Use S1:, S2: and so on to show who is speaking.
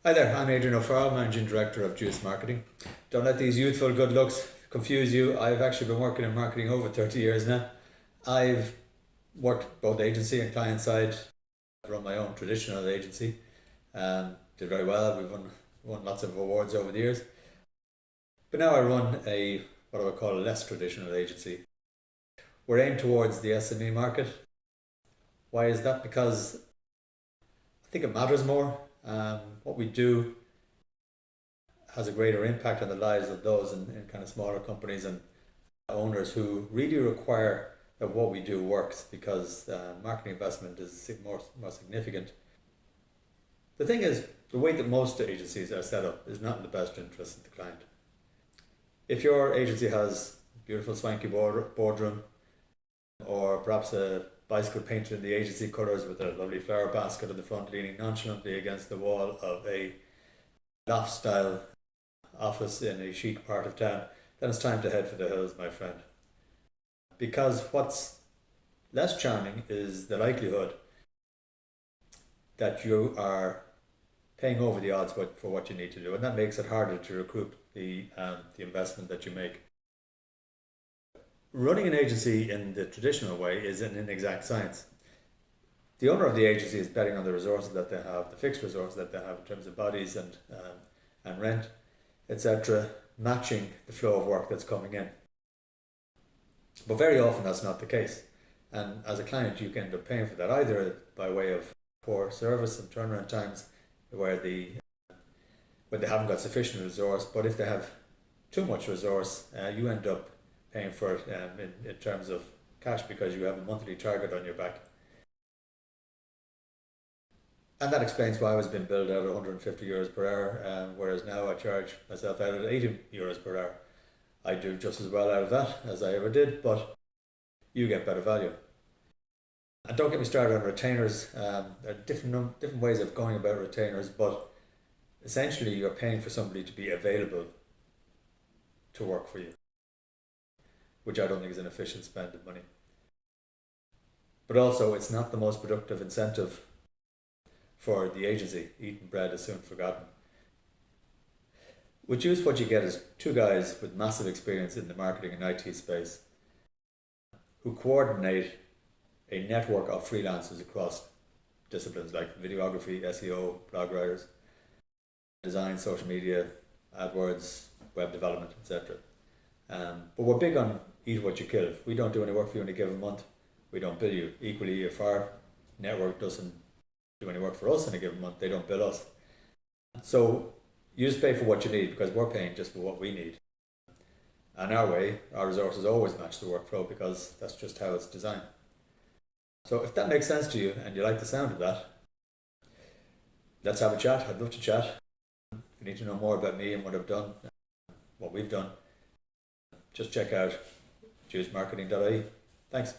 S1: Hi there, I'm Adrian O'Farrell, Managing Director of Juice Marketing. Don't let these youthful good looks confuse you. I've actually been working in marketing over 30 years now. I've worked both agency and client side. I've run my own traditional agency. Did very well. We've won lots of awards over the years. But now I run what I would call a less traditional agency. We're aimed towards the SME market. Why is that? Because I think it matters more. What we do has a greater impact on the lives of those in kind of smaller companies and owners who really require that what we do works, because marketing investment is more significant. The thing is, the way that most agencies are set up is not in the best interest of the client. If your agency has a beautiful swanky boardroom, or perhaps a bicycle painted in the agency colours with a lovely flower basket at the front leaning nonchalantly against the wall of a loft style office in a chic part of town, then it's time to head for the hills, my friend. Because what's less charming is the likelihood that you are paying over the odds for what you need to do, and that makes it harder to recoup the investment that you make. Running an agency in the traditional way is an inexact science. The owner of the agency is betting on the resources that they have, the fixed resources that they have in terms of bodies and rent, etc., matching the flow of work that's coming in. But very often that's not the case. And as a client, you can end up paying for that, either by way of poor service and turnaround times, where they haven't got sufficient resource, but if they have too much resource, you end up paying for it in terms of cash, because you have a monthly target on your back. And that explains why I was being billed out at 150 euros per hour, whereas now I charge myself out at 80 euros per hour. I do just as well out of that as I ever did, but you get better value. And don't get me started on retainers. There are different ways of going about retainers, but essentially you're paying for somebody to be available to work for you, which I don't think is an efficient spend of money. But also, it's not the most productive incentive for the agency. Eaten bread is soon forgotten. With Juice, what you get is two guys with massive experience in the marketing and IT space who coordinate a network of freelancers across disciplines like videography, SEO, blog writers, design, social media, AdWords, web development, etc. But we're big on eat what you kill. If we don't do any work for you in a given month, we don't bill you. Equally, if our network doesn't do any work for us in a given month, they don't bill us. So you just pay for what you need, because we're paying just for what we need. And our way, our resources always match the workflow, because that's just how it's designed. So if that makes sense to you and you like the sound of that, let's have a chat. I'd love to chat. If you need to know more about me and what I've done, what we've done, just check out juicemarketing.ie. Thanks.